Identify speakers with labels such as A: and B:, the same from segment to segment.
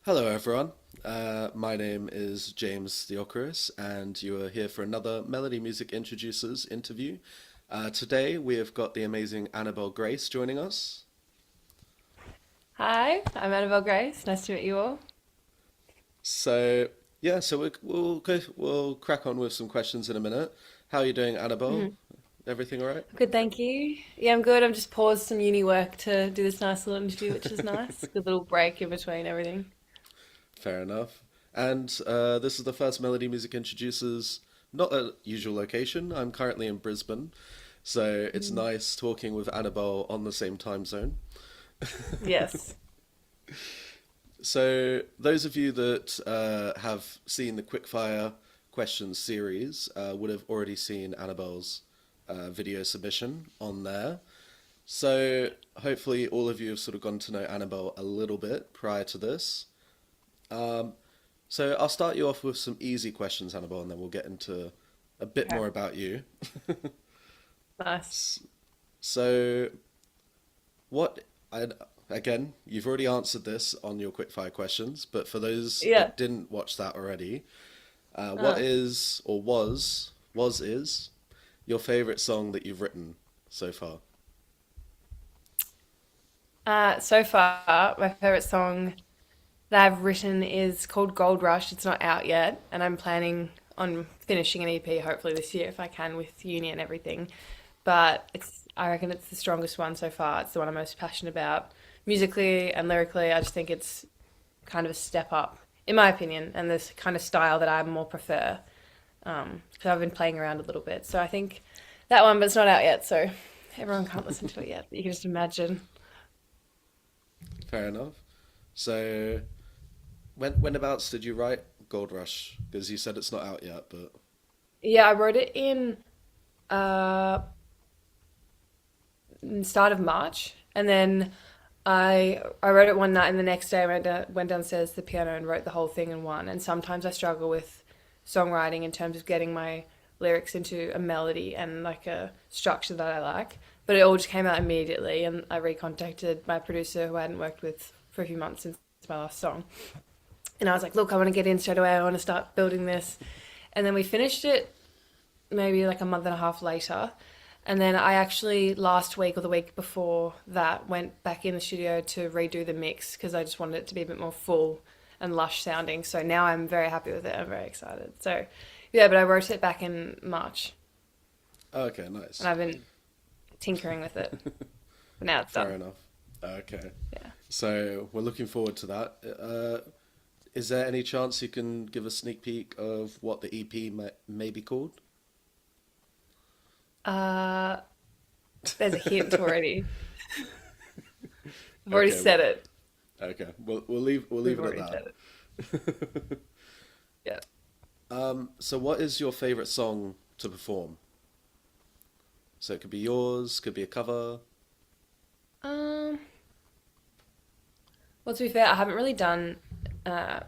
A: Hello, everyone. My name is James Theochris, and you are here for another Melody Music Introducers interview. Today, we have got the amazing Annabelle Grace joining us.
B: Hi, I'm Annabelle Grace. Nice to meet you all.
A: So, yeah, we'll crack on with some questions in a minute. How are you doing, Annabelle?
B: Mhm.
A: Everything all right?
B: Good, thank you. Yeah, I'm good. I've just paused some uni work to do this nice little interview, which is nice. Good little break in between everything.
A: Fair enough. And this is the first Melody Music Introducers, not a usual location. I'm currently in Brisbane, so it's
B: Mm.
A: nice talking with Annabelle on the same time zone.
B: Yes.
A: So, those of you that have seen the Quickfire Questions series would have already seen Annabelle's video submission on there. So, hopefully, all of you have sort of gotten to know Annabelle a little bit prior to this. Um, so, I'll start you off with some easy questions, Annabelle, and then we'll get into a bit
B: Okay.
A: more about you.
B: Nice.
A: S- So, what I again, you've already answered this on your quickfire questions, but for those
B: Yeah.
A: that didn't watch that already, what
B: Uh,
A: is or was is your favorite song that you've written so far?
B: so far, my favorite song that I've written is called Gold Rush. It's not out yet, and I'm planning on finishing an EP hopefully this year if I can with uni and everything. But I reckon it's the strongest one so far. It's the one I'm most passionate about. Musically and lyrically, I just think it's kind of a step up, in my opinion, and this kind of style that I more prefer. Because I've been playing around a little bit. So I think that one, but it's not out yet, so everyone can't listen to it yet. You can just imagine.
A: Fair enough. So whenabouts did you write Gold Rush? Because you said it's not out yet, but
B: Yeah, I wrote it uh, in start of March, and then I wrote it one night, and the next day I went downstairs to the piano and wrote the whole thing in one. And sometimes I struggle with songwriting in terms of getting my lyrics into a melody and like a structure that I like. But it all just came out immediately, and I recontacted my producer who I hadn't worked with for a few months since my last song. And I was like, look, I want to get in straight away. I want to start building this. And then we finished it maybe like a month and a half later. And then I actually last week or the week before that went back in the studio to redo the mix because I just wanted it to be a bit more full and lush sounding. So now I'm very happy with it. I'm very excited. So yeah, but I wrote it back in March
A: oh, okay,
B: and
A: nice.
B: I've been tinkering with it. But now it's
A: Fair
B: done.
A: enough. Okay,
B: Yeah.
A: so we're looking forward to that. Is there any chance you can give a sneak peek of what the EP may be called?
B: Uh, there's a hint already. I've already
A: Okay,
B: said it.
A: okay. We'll leave
B: We've
A: it at
B: already
A: that.
B: said it. Yeah.
A: So what is your favorite song to perform? So it could be yours, could be a cover.
B: Um, well, to be fair, I haven't really done uh,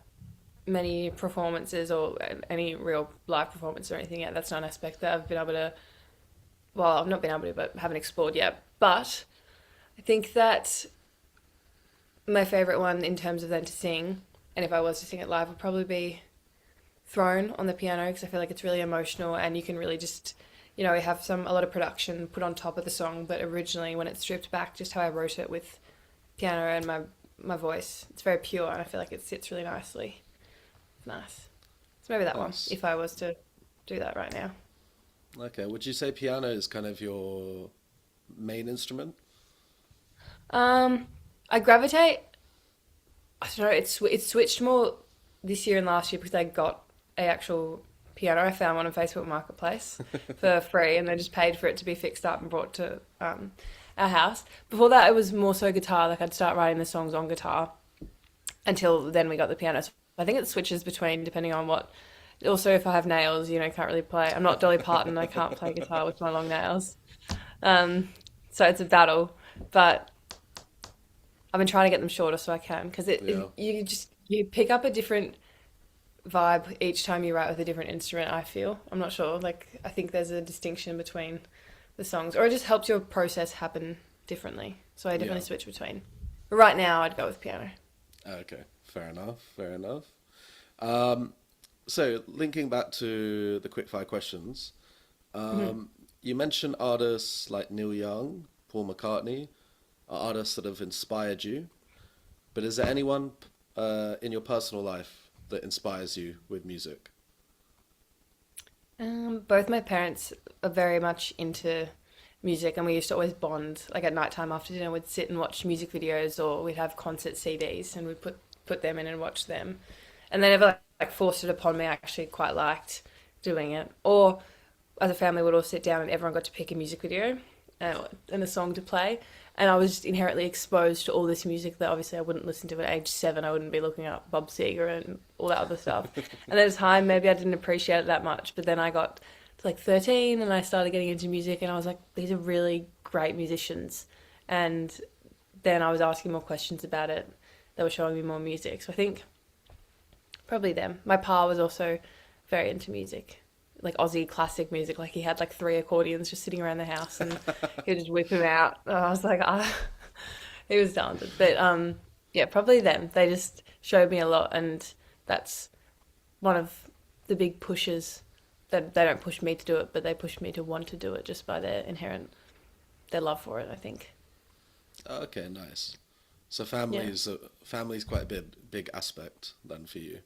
B: many performances or any real live performance or anything yet. That's not an aspect that I've been able to, well, I've not been able to, but haven't explored yet. But I think that my favourite one in terms of then to sing, and if I was to sing it live, would probably be Throne on the piano because I feel like it's really emotional and you can really just, we have a lot of production put on top of the song, but originally when it's stripped back, just how I wrote it with piano and my voice, it's very pure and I feel like it sits really nicely. It's nice. So maybe that one,
A: Nice.
B: if I was to do that right now.
A: Okay, would you say piano is kind of your main instrument?
B: Um, I gravitate. I don't know. It's switched more this year and last year because I got a actual piano. I found one on Facebook Marketplace for free, and I just paid for it to be fixed up and brought to our house. Before that, it was more so guitar. Like I'd start writing the songs on guitar until then we got the piano. So I think it switches between depending on what. Also, if I have nails, can't really play. I'm not Dolly Parton. I can't play guitar with my long nails. Um, so it's a battle, but I've been trying to get them shorter so I can because
A: Yeah.
B: you pick up a different vibe each time you write with a different instrument. I feel I'm not sure. Like I think there's a distinction between the songs, or it just helps your process happen differently. So I
A: Yeah.
B: definitely switch between. But right now, I'd go with piano.
A: Okay. Fair enough. Fair enough. Um, so linking back to the quickfire questions,
B: Mhm.
A: you mentioned artists like Neil Young, Paul McCartney, are artists that have inspired you. But is there anyone in your personal life that inspires you with music?
B: Both my parents are very much into music, and we used to always bond. Like at night time after dinner, we'd sit and watch music videos, or we'd have concert CDs, and we'd put them in and watch them. And they never like forced it upon me. I actually quite liked doing it. Or as a family, we'd all sit down, and everyone got to pick a music video and a song to play. And I was inherently exposed to all this music that obviously I wouldn't listen to at age 7. I wouldn't be looking up Bob Seger and all that other stuff. And at the time, maybe I didn't appreciate it that much. But then I got to like 13 and I started getting into music, and I was like, these are really great musicians. And then I was asking more questions about it. They were showing me more music. So I think probably them. My pa was also very into music, like Aussie classic music. Like he had like 3 accordions just sitting around the house, and he'd just whip them out. And I was like, ah, he was talented. But yeah, probably them. They just showed me a lot, and that's one of the big pushes. That they don't push me to do it, but they push me to want to do it just by their love for it, I think.
A: Okay, nice. So
B: Yeah.
A: family's quite a big aspect then for you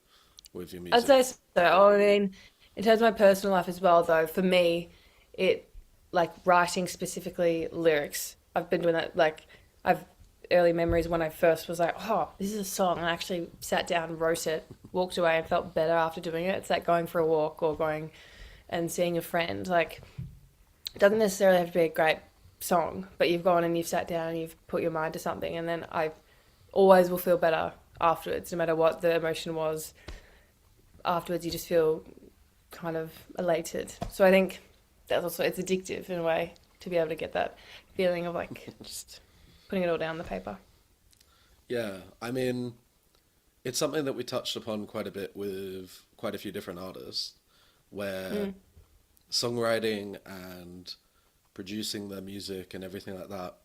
A: with your
B: I'd say
A: music.
B: so. Oh, I mean, in terms of my personal life as well, though, for me, it like writing specifically lyrics. I've been doing that. Like, I've early memories when I first was like, "Oh, this is a song," and I actually sat down, wrote it, walked away, and felt better after doing it. It's like going for a walk or going and seeing a friend. Like, it doesn't necessarily have to be a great song, but you've gone and you've sat down and you've put your mind to something, and then I always will feel better afterwards, no matter what the emotion was. Afterwards, you just feel kind of elated. So I think that's also it's addictive in a way to be able to get that feeling of like just putting it all down on the paper.
A: Yeah, I mean, it's something that we touched upon quite a bit with quite a few different artists, where
B: Mm.
A: songwriting and producing their music and everything like that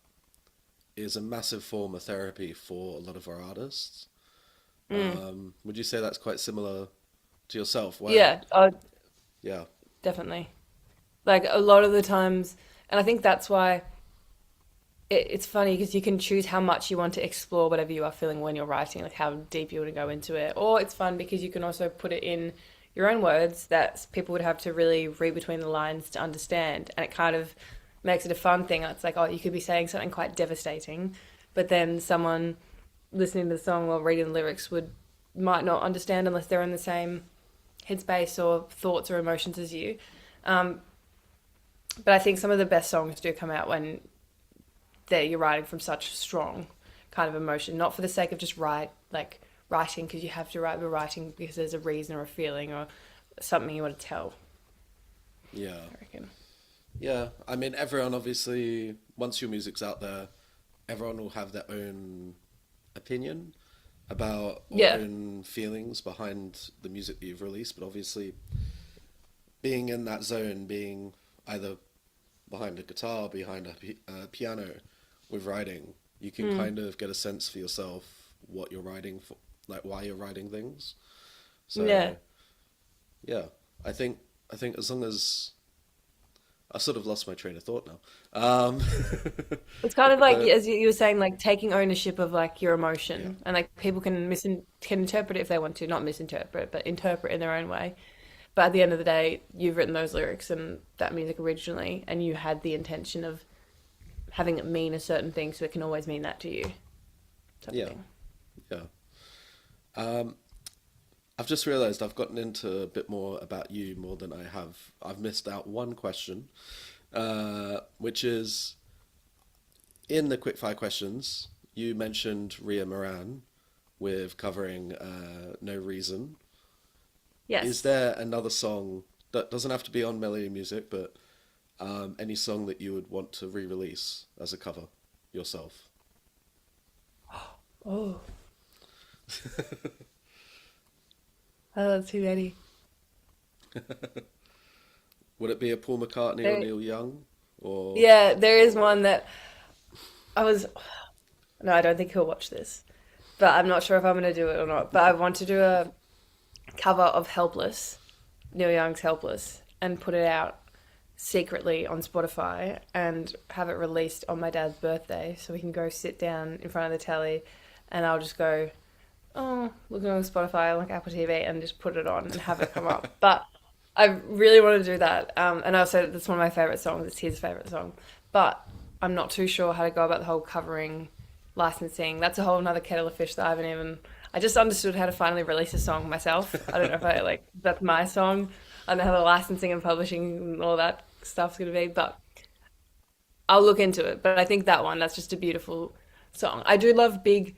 A: is a massive form of therapy for a lot of our artists.
B: Mm.
A: Would you say that's quite similar to yourself? Where,
B: Yeah, oh,
A: yeah,
B: definitely. Like a lot of the times, and I think that's why it's funny because you can choose how much you want to explore whatever you are feeling when you're writing, like how deep you want to go into it. Or it's fun because you can also put it in your own words that people would have to really read between the lines to understand. And it kind of makes it a fun thing. It's like, oh, you could be saying something quite devastating, but then someone listening to the song or reading the lyrics would might not understand unless they're in the same headspace or thoughts or emotions as you. Um, but I think some of the best songs do come out when you're writing from such strong kind of emotion, not for the sake of just writing because you have to write, but writing because there's a reason or a feeling or something you want to tell.
A: yeah,
B: I reckon.
A: yeah. I mean, everyone obviously, once your music's out there, everyone will have their own opinion about or
B: Yeah.
A: own feelings behind the music that you've released. But obviously, being in that zone, being either behind a guitar, behind a piano with writing, you can
B: Mm.
A: kind of get a sense for yourself what you're writing for, like why you're writing things.
B: Yeah.
A: So yeah, I think I think as long as I sort of lost my train of thought now,
B: It's kind of like
A: but
B: as you were saying, like taking ownership of like your
A: yeah,
B: emotion, and like people can interpret it if they want to, not misinterpret, but interpret in their own way. But at the end of the day, you've written those lyrics and that music originally, and you had the intention of having it mean a certain thing, so it can always mean that to you, type of
A: yeah,
B: thing.
A: yeah. Um, I've just realised I've gotten into a bit more about you more than I have. I've missed out one question, which is in the quickfire questions. You mentioned Ria Moran with covering "No Reason." Is
B: Yes.
A: there another song that doesn't have to be on Melody Music, but any song that you would want to re-release as a cover yourself?
B: Oh, oh, too many.
A: Would it be a Paul McCartney or
B: There,
A: Neil Young? Or
B: yeah, there is one that I was. No, I don't think he'll watch this. but I'm not sure if I'm going to do it or not. But I want to do a cover of Helpless, Neil Young's Helpless, and put it out secretly on Spotify and have it released on my dad's birthday so we can go sit down in front of the telly and I'll just go, oh, looking on Spotify, like Apple TV, and just put it on and have it come up. But I really want to do that. And also, that's one of my favorite songs. It's his favorite song. But I'm not too sure how to go about the whole covering licensing. That's a whole another kettle of fish that I haven't even. I just understood how to finally release a song myself. I don't know if I like that's my song. I don't know how the licensing and publishing and all that stuff's gonna be, but I'll look into it. But I think that one, that's just a beautiful song. I do love big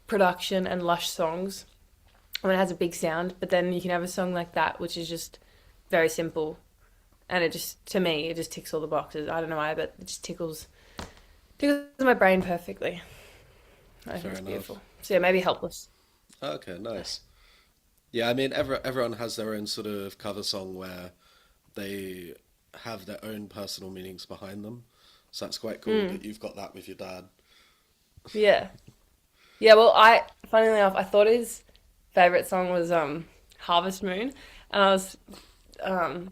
B: production and lush songs when it has a big sound, but then you can have a song like that which is just very simple and it just to me it just ticks all the boxes. I don't know why, but it just tickles my brain perfectly. I think
A: Fair
B: it's
A: enough.
B: beautiful. So yeah, maybe Helpless.
A: Okay, nice. Yeah, I mean, everyone has their own sort of cover song where they have their own personal meanings behind them. So that's quite cool that you've got that with your dad.
B: Yeah. Yeah, well, funnily enough, I thought his favorite song was Harvest Moon, and um,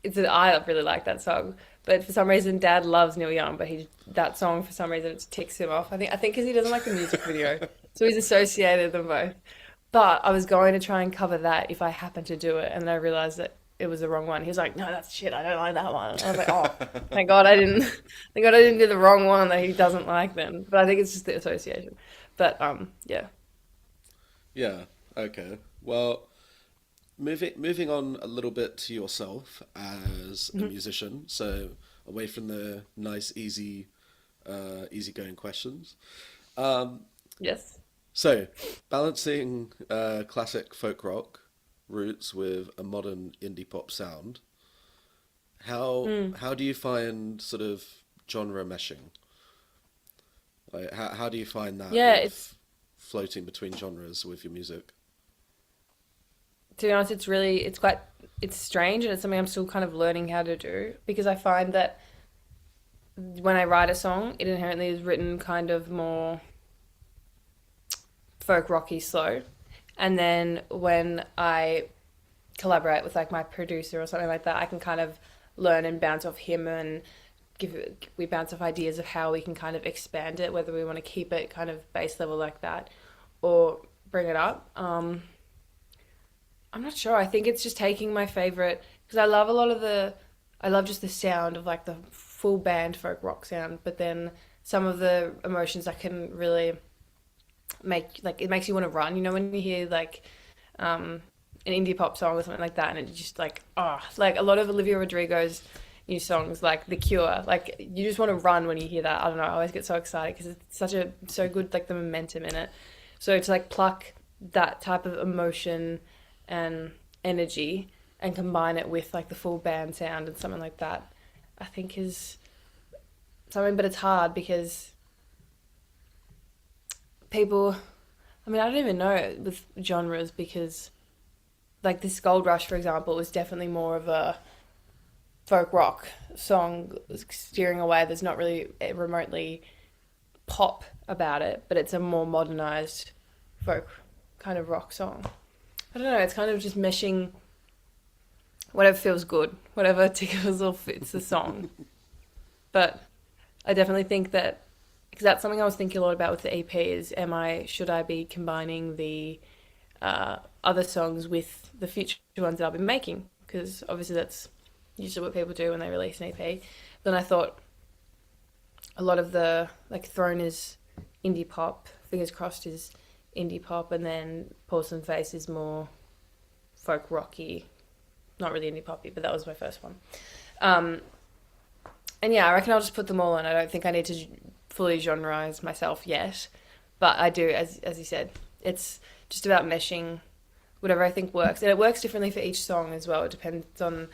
B: I really like that song, but for some reason, Dad loves Neil Young, but that song for some reason it ticks him off. I think because he doesn't like the music video, so he's associated them both. But I was going to try and cover that if I happened to do it, and then I realized that it was the wrong one. He was like, "No, that's shit. I don't like that one." And I was like, "Oh, thank God I didn't. Thank God I didn't do the wrong one that he doesn't like then." But I think it's just the association. But yeah.
A: Yeah, okay. Well, moving on a little bit to yourself as a musician, so away from the nice, easygoing questions. Um,
B: Yes.
A: so, balancing classic folk rock roots with a modern indie pop sound, how do you find sort of genre meshing? Like, how do you find that
B: Yeah, it's
A: with floating between genres with your music?
B: to be honest, it's strange and it's something I'm still kind of learning how to do because I find that when I write a song, it inherently is written kind of more folk rocky slow. And then when I collaborate with like my producer or something like that, I can kind of learn and bounce off him and we bounce off ideas of how we can kind of expand it, whether we want to keep it kind of base level like that or bring it up. I'm not sure. I think it's just taking my favorite because I love I love just the sound of like the full band folk rock sound, but then some of the emotions I can really make like it makes you want to run. You know when you hear like an indie pop song or something like that, and it just like like a lot of Olivia Rodrigo's new songs like The Cure, like you just want to run when you hear that. I don't know. I always get so excited because it's so good, like the momentum in it. So to like pluck that type of emotion and energy and combine it with like the full band sound and something like that, I think is something. But it's hard because people, I mean, I don't even know with genres because like this Gold Rush, for example, is definitely more of a folk rock song steering away. There's not really remotely pop about it, but it's a more modernized folk kind of rock song. I don't know, it's kind of just meshing whatever feels good, whatever tickles or fits the song. But I definitely think that because that's something I was thinking a lot about with the EP is should I be combining the other songs with the future ones that I'll be making? Because obviously that's usually what people do when they release an EP. Then I thought a lot of the like Throne is indie pop, Fingers Crossed is indie pop, and then Porcelain Face is more folk rocky, not really indie poppy, but that was my first one. And yeah, I reckon I'll just put them all in. I don't think I need to fully genreize myself yet, but I do, as you said, it's just about meshing whatever I think works, and it works differently for each song as well. It depends on,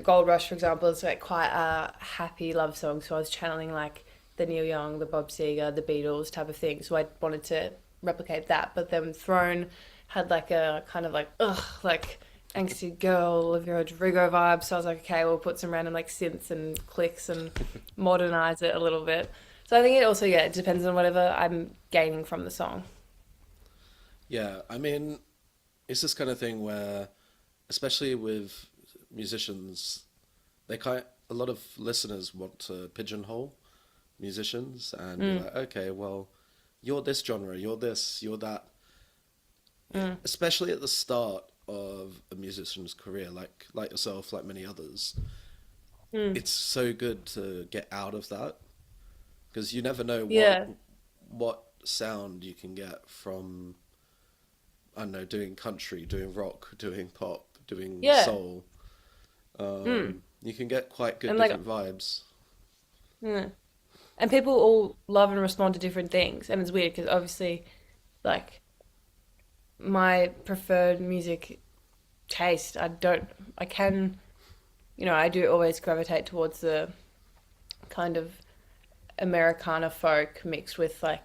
B: Gold Rush, for example, is like quite a happy love song, so I was channeling like the Neil Young, the Bob Seger, the Beatles type of thing, so I wanted to replicate that. But then Throne had like a kind of like like angsty girl Olivia Rodrigo vibe, so I was like, okay, we'll put some random like synths and clicks and modernize it a little bit. So I think it also, yeah, it depends on whatever I'm gaining from the song.
A: Yeah, I mean, it's this kind of thing where, especially with musicians, they kind a lot of listeners want to pigeonhole musicians and be
B: Mm,
A: like, okay, well, you're this genre, you're this, you're that.
B: mm,
A: Especially at the start of a musician's career, like yourself, like many others,
B: mm.
A: it's so good to get out of that because you never know
B: Yeah,
A: what sound you can get from, I don't know, doing country, doing rock, doing pop, doing
B: yeah.
A: soul.
B: Mm.
A: You can get quite good
B: And like,
A: different vibes.
B: mm. And people all love and respond to different things. And it's weird because obviously, like, my preferred music taste, I can, I do always gravitate towards the kind of Americana folk mixed with like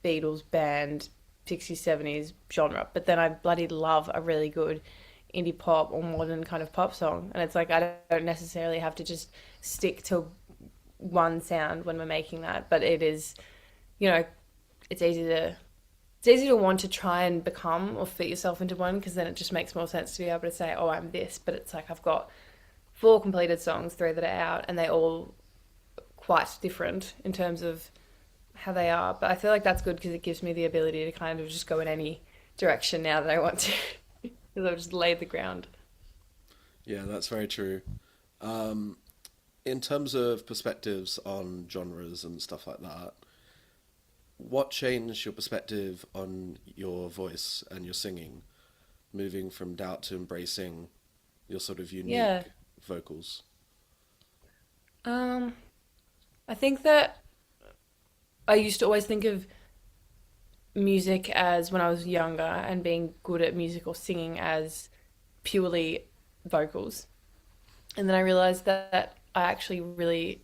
B: Beatles band, 60s, 70s genre. But then I bloody love a really good indie pop or modern kind of pop song. And it's like I don't necessarily have to just stick to one sound when we're making that, but it is, you know, it's easy to it's easy to want to try and become or fit yourself into one because then it just makes more sense to be able to say, oh, I'm this. But it's like I've got four completed songs, three that are out, and they all quite different in terms of how they are. But I feel like that's good because it gives me the ability to kind of just go in any direction now that I want to because I've just laid the ground.
A: Yeah, that's very true. In terms of perspectives on genres and stuff like that, what changed your perspective on your voice and your singing, moving from doubt to embracing your sort of
B: Yeah.
A: unique vocals?
B: Um, I think that I used to always think of music as when I was younger and being good at music or singing as purely vocals. And then I realized that I actually really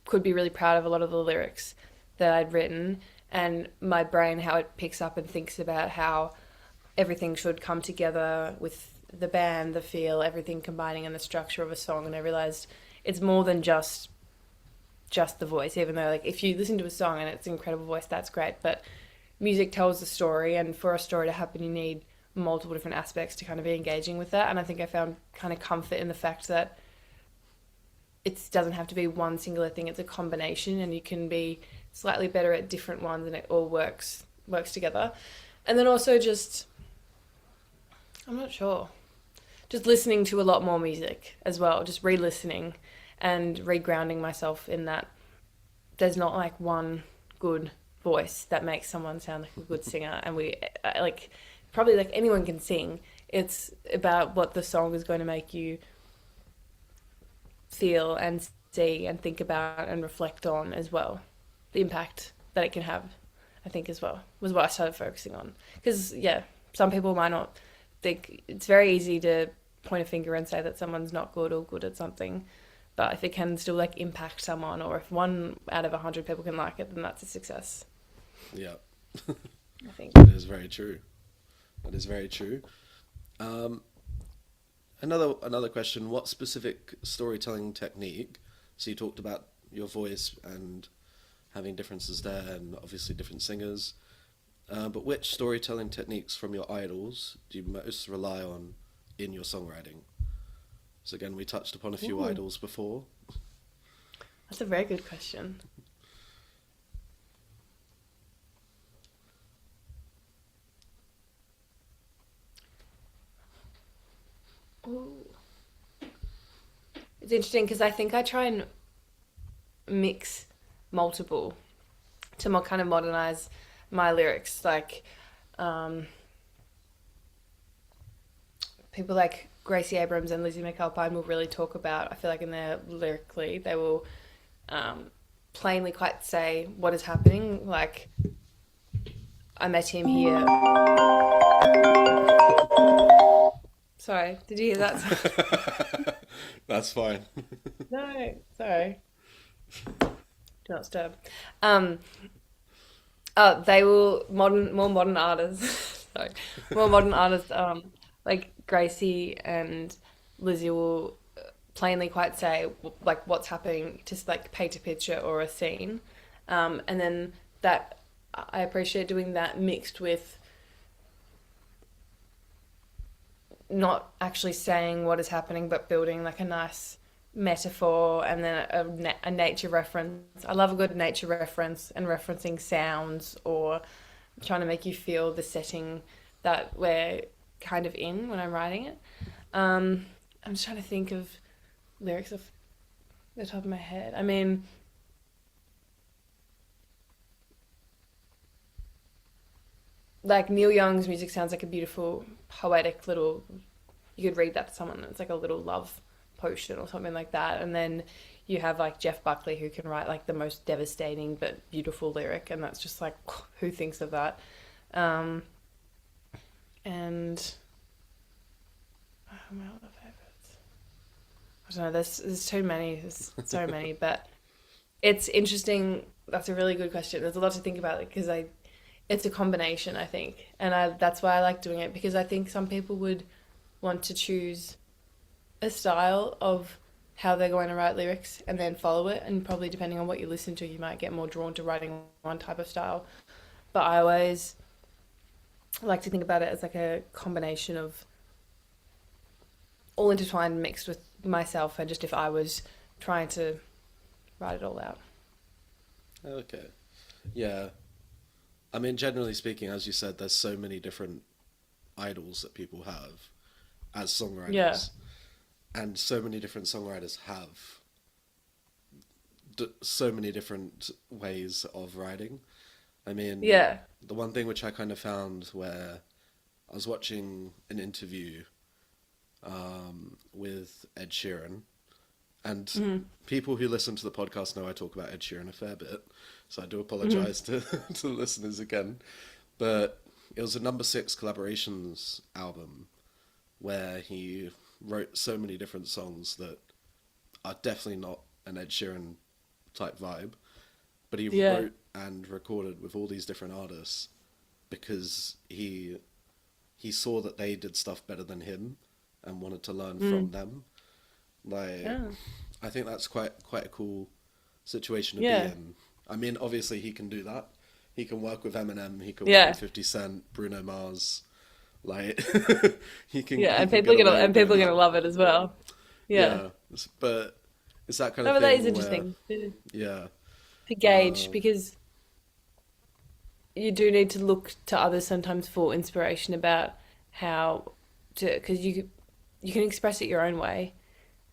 B: could be really proud of a lot of the lyrics that I'd written and my brain, how it picks up and thinks about how everything should come together with the band, the feel, everything combining in the structure of a song. And I realized it's more than just the voice, even though like if you listen to a song and it's an incredible voice, that's great. But music tells the story, and for a story to happen, you need multiple different aspects to kind of be engaging with that. And I think I found kind of comfort in the fact that it doesn't have to be one singular thing; it's a combination, and you can be slightly better at different ones, and it all works together. And then also just, I'm not sure, just listening to a lot more music as well, just re-listening and regrounding myself in that there's not like one good voice that makes someone sound like a good singer. And like probably like anyone can sing. It's about what the song is going to make you feel and see and think about and reflect on as well. The impact that it can have, I think, as well, was what I started focusing on. Because, yeah, some people might not think it's very easy to point a finger and say that someone's not good or good at something. But if it can still like impact someone, or if one out of 100 people can like it, then that's a success,
A: Yeah,
B: I think.
A: that is very true. That is very true. Um, another question: what specific storytelling technique? So you talked about your voice and having differences there, and obviously different singers. But which storytelling techniques from your idols do you most rely on in your songwriting? So again, we touched upon a few
B: Ooh,
A: idols before.
B: that's a very good question. Ooh. It's interesting because I think I try and mix multiple to more kind of modernize my lyrics. Like um, people like Gracie Abrams and Lizzie McAlpine will really talk about. I feel like in their lyrically, they will um, plainly quite say what is happening. Like I met him here. Sorry, did you hear that?
A: That's fine.
B: No, sorry. Do not disturb. Um, they will more modern artists. Sorry, more modern artists. Like Gracie and Lizzie will plainly quite say like what's happening, just like paint a picture or a scene. And then that I appreciate doing that mixed with not actually saying what is happening, but building like a nice metaphor and then a nature reference. I love a good nature reference and referencing sounds or trying to make you feel the setting that we're kind of in when I'm writing it. I'm just trying to think of lyrics off the top of my head. I mean, like Neil Young's music sounds like a beautiful, poetic little. You could read that to someone. It's like a little love potion or something like that. And then you have like Jeff Buckley who can write like the most devastating but beautiful lyric, and that's just like who thinks of that? Um, and my other favorites. I don't know. There's too many. There's so many, but it's interesting. That's a really good question. There's a lot to think about because it's a combination, I think, and that's why I like doing it because I think some people would want to choose a style of how they're going to write lyrics and then follow it, and probably depending on what you listen to, you might get more drawn to writing one type of style. But I always like to think about it as like a combination of all intertwined, mixed with myself, and just if I was trying to write it all out.
A: Okay. Yeah. I mean, generally speaking, as you said, there's so many different idols that people have as songwriters.
B: Yeah.
A: And so many different songwriters have so many different ways of writing. I mean,
B: Yeah.
A: the one thing which I kind of found where I was watching an interview with Ed Sheeran, and people who listen to the podcast know I talk about Ed Sheeran a fair bit, so I do apologise to the listeners again. But it was a number 6 collaborations album where he wrote so many different songs that are definitely not an Ed Sheeran type vibe, but he
B: Yeah.
A: wrote and recorded with all these different artists because he saw that they did stuff better than him and wanted to learn from them. Like,
B: Yeah.
A: I think that's quite a cool situation to
B: Yeah.
A: be in. I mean, obviously he can do that. He can work with Eminem. He can work
B: Yeah.
A: with 50 Cent, Bruno Mars. Like,
B: Yeah,
A: he
B: and
A: can
B: people
A: get
B: are gonna
A: away with
B: and
A: doing
B: people are
A: that.
B: gonna love it as well. Yeah.
A: Yeah, but it's that kind
B: No,
A: of
B: but that is
A: thing where,
B: interesting
A: yeah,
B: to gauge because you do need to look to others sometimes for inspiration about how to, because you can express it your own way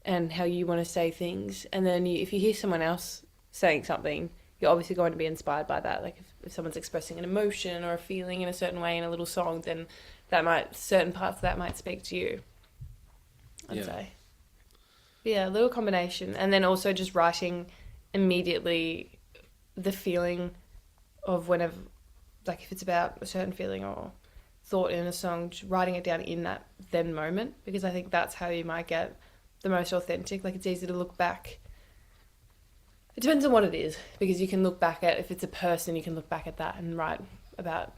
B: and how you want to say things, and then if you hear someone else saying something, you're obviously going to be inspired by that. Like if someone's expressing an emotion or a feeling in a certain way in a little song, then certain parts of that might speak to you, I'd
A: yeah,
B: say. Yeah, a little combination, and then also just writing immediately the feeling of whenever, like if it's about a certain feeling or thought in a song, just writing it down in that then moment, because I think that's how you might get the most authentic. Like it's easy to look back. It depends on what it is, because you can look back at, if it's a person, you can look back at that and write about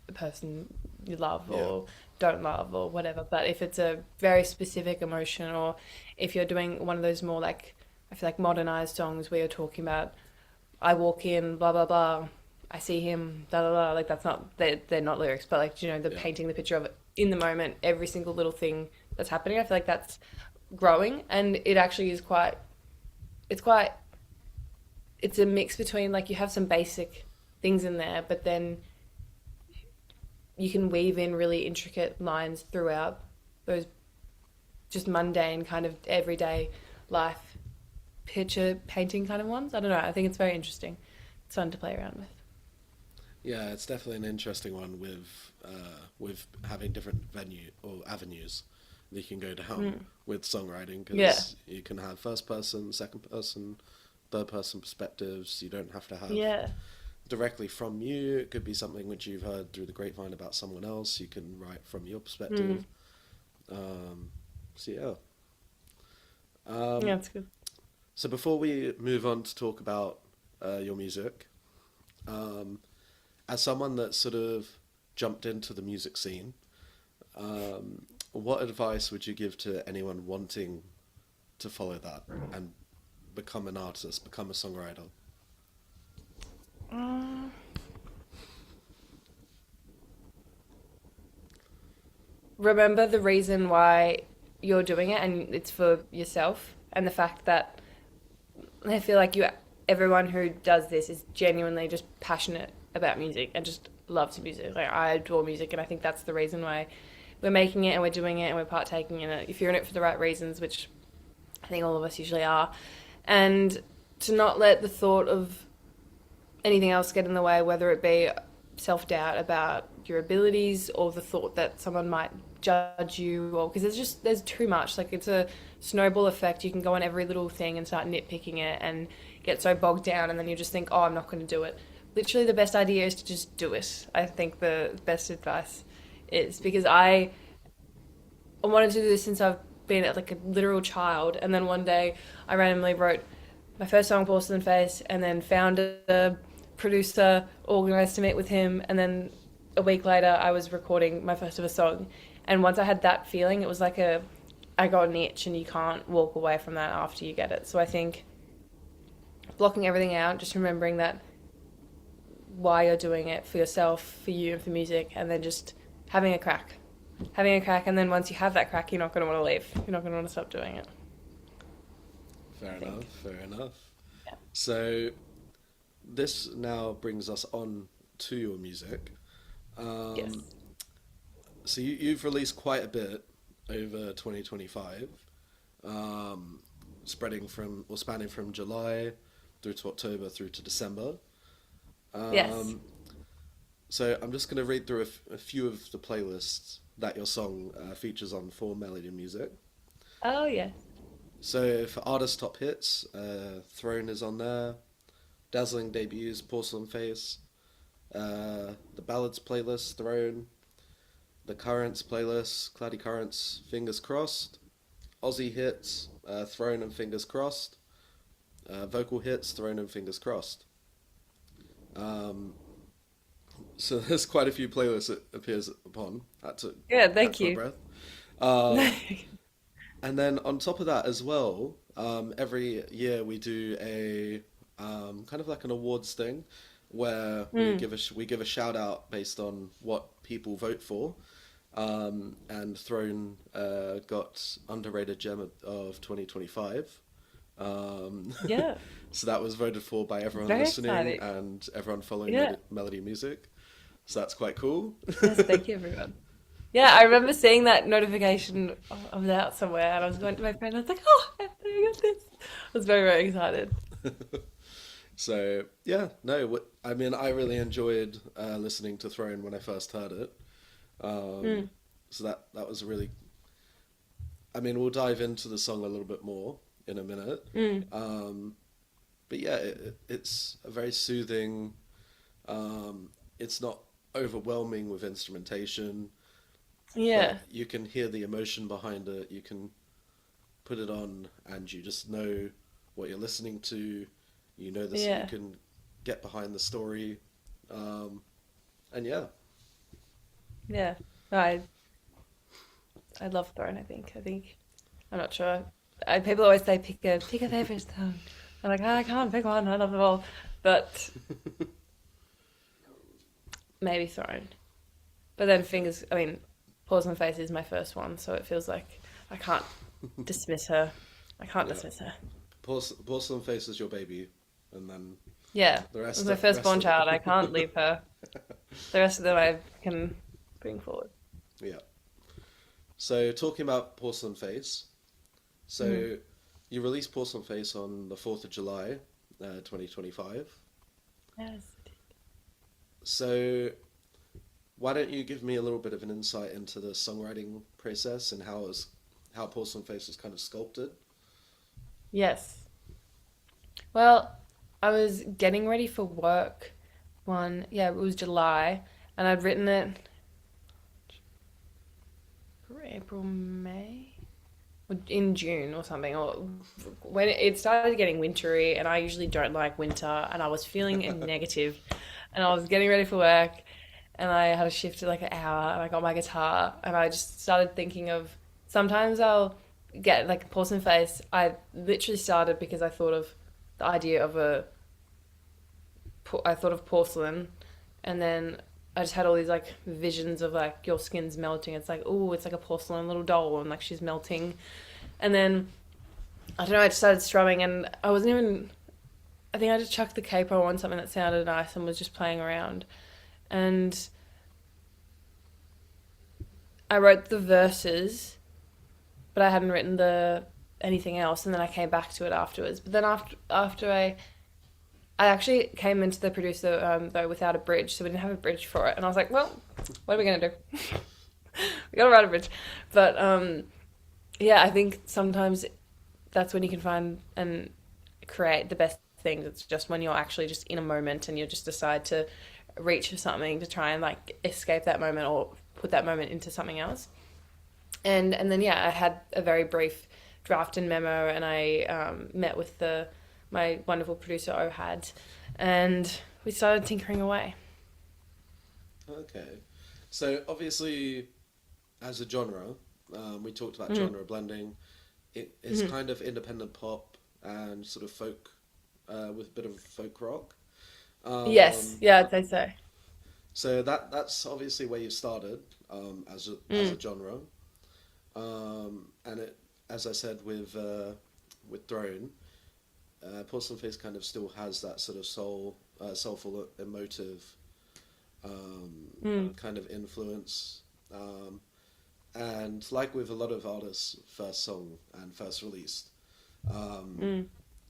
B: the person you love
A: yeah,
B: or don't love or whatever. But if it's a very specific emotion, or if you're doing one of those more like, I feel like modernized songs where you're talking about, I walk in, blah, blah, blah, I see him, blah, blah, blah. Like that's not, they're not lyrics, but like, the
A: yeah,
B: painting the picture of it in the moment, every single little thing that's happening. I feel like that's growing, and it actually is it's quite, it's a mix between like you have some basic things in there, but then you can weave in really intricate lines throughout those just mundane kind of everyday life picture painting kind of ones. I don't know. I think it's very interesting. It's fun to play around with.
A: yeah. It's definitely an interesting one with having different venue or avenues that you can go down with songwriting,
B: Yeah.
A: because you can have first person, second person, third person perspectives. You don't have to have
B: Yeah.
A: directly from you. It could be something which you've heard through the grapevine about someone else. You can write from your perspective. So yeah.
B: Yeah, it's good.
A: So before we move on to talk about your music, um, as someone that sort of jumped into the music scene, what advice would you give to anyone wanting to follow that and become an artist, become a songwriter?
B: Uh, Remember the reason why you're doing it, and it's for yourself, and the fact that I feel like everyone who does this is genuinely just passionate about music and just loves music. Like I adore music, and I think that's the reason why we're making it and we're doing it and we're partaking in it. If you're in it for the right reasons, which I think all of us usually are, and to not let the thought of anything else get in the way, whether it be self doubt about your abilities or the thought that someone might judge you, or because there's too much. Like it's a snowball effect. You can go on every little thing and start nitpicking it and get so bogged down, and then you just think, oh, I'm not going to do it. Literally, the best idea is to just do it. I think the best advice is because I wanted to do this since I've been like a literal child, and then one day I randomly wrote my first song, Porcelain Face, and then found a producer, organised to meet with him, and then a week later I was recording my first ever song. And once I had that feeling, it was like I got an itch, and you can't walk away from that after you get it. So I think blocking everything out, just remembering that why you're doing it for yourself, for you, and for music, and then just having a crack. Having a crack, and then once you have that crack, you're not going to want to leave. You're not going to want to stop doing it.
A: Fair enough, fair enough.
B: Yeah.
A: So this now brings us on to your music.
B: Yes.
A: So you've released quite a bit over 2025, spanning from July through to October through to December.
B: Yes.
A: So I'm just going to read through a few of the playlists that your song features on for Melody Music.
B: Oh, yes.
A: So for artist top hits, Throne is on there. Dazzling debuts, Porcelain Face. The ballads playlist, Throne. The currents playlist, Cloudy Currents, Fingers Crossed. Aussie hits, Throne and Fingers Crossed. Vocal hits, Throne and Fingers Crossed. So there's quite a few playlists it appears upon. Had to
B: Yeah, thank
A: catch my
B: you.
A: breath. Um, and then on top of that as well, every year we do a kind of like an awards thing where
B: Mm.
A: we give a shout out based on what people vote for. And Throne got underrated gem of 2025. Um,
B: Yeah,
A: so that was voted for by everyone
B: very
A: listening
B: exciting.
A: and everyone following
B: Yeah.
A: Melody Music. So that's quite cool.
B: Yes, thank you, everyone. Yeah, I remember seeing that notification. I was out somewhere and I was going to my friend. I was like, "Oh, I got this!" I was very, very excited.
A: So yeah, no, I mean, I really enjoyed listening to Throne when I first heard it. Um,
B: Mm.
A: so that was really. I mean, we'll dive into the song a little bit more in a minute.
B: Mm.
A: Um, but yeah, it's a very soothing. It's not overwhelming with instrumentation,
B: Yeah,
A: but you can hear the emotion behind it. You can put it on, and you just know what you're listening to. You know this. You
B: yeah,
A: can get behind the story, and yeah,
B: yeah. No, I love Throne. I think I'm not sure. People always say pick a favorite song. I'm like, "Ah, I can't pick one. I love them all, but maybe Throne. But then fingers. I mean, Paws on Face is my first one, so it feels like I can't dismiss her. I can't
A: yeah.
B: dismiss her.
A: Porcelain Face is your baby, and then
B: Yeah,
A: the
B: it was
A: rest
B: my
A: of rest
B: firstborn
A: of
B: child. I
A: it.
B: can't leave her. The rest of them I can bring forward.
A: Yeah. So talking about Porcelain Face,
B: Mm.
A: so you released Porcelain Face on the 4th of July, 2025.
B: Yes.
A: So why don't you give me a little bit of an insight into the songwriting process and how Porcelain Face was kind of sculpted?
B: Yes. Well, I was getting ready for work yeah, it was July, and I'd written it for April, May, or in June or something, or when it started getting wintry, and I usually don't like winter, and I was feeling negative, and I was getting ready for work, and I had a shift at like an hour, and I got my guitar, and I just started thinking of sometimes I'll get like porcelain face, I literally started because I thought of the idea of I thought of porcelain, and then I just had all these like visions of like your skin's melting. It's like, oh, it's like a porcelain little doll, and like she's melting. And then I don't know, I just started strumming, and I wasn't even. I think I just chucked the capo on something that sounded nice and was just playing around. And I wrote the verses, but I hadn't written the anything else, and then I came back to it afterwards. But then after I actually came into the producer though without a bridge, so we didn't have a bridge for it, and I was like, well, what are we gonna do? We gotta write a bridge. But yeah, I think sometimes that's when you can find and create the best things. It's just when you're actually just in a moment and you just decide to reach for something to try and like escape that moment or put that moment into something else. And then yeah, I had a very brief draft and memo, and I met with the my wonderful producer Ohad, and we started tinkering away.
A: Okay. So obviously, as a genre, we talked about genre blending. It is kind of independent pop and sort of folk, with a bit of folk rock.
B: Yes,
A: Um,
B: yeah, I'd say so.
A: so that's obviously where you started, as a genre. And it, as I said with Throne, Porcelain Face kind of still has that sort of soulful, emotive kind of influence. And like with a lot of artists' first song and first release, um,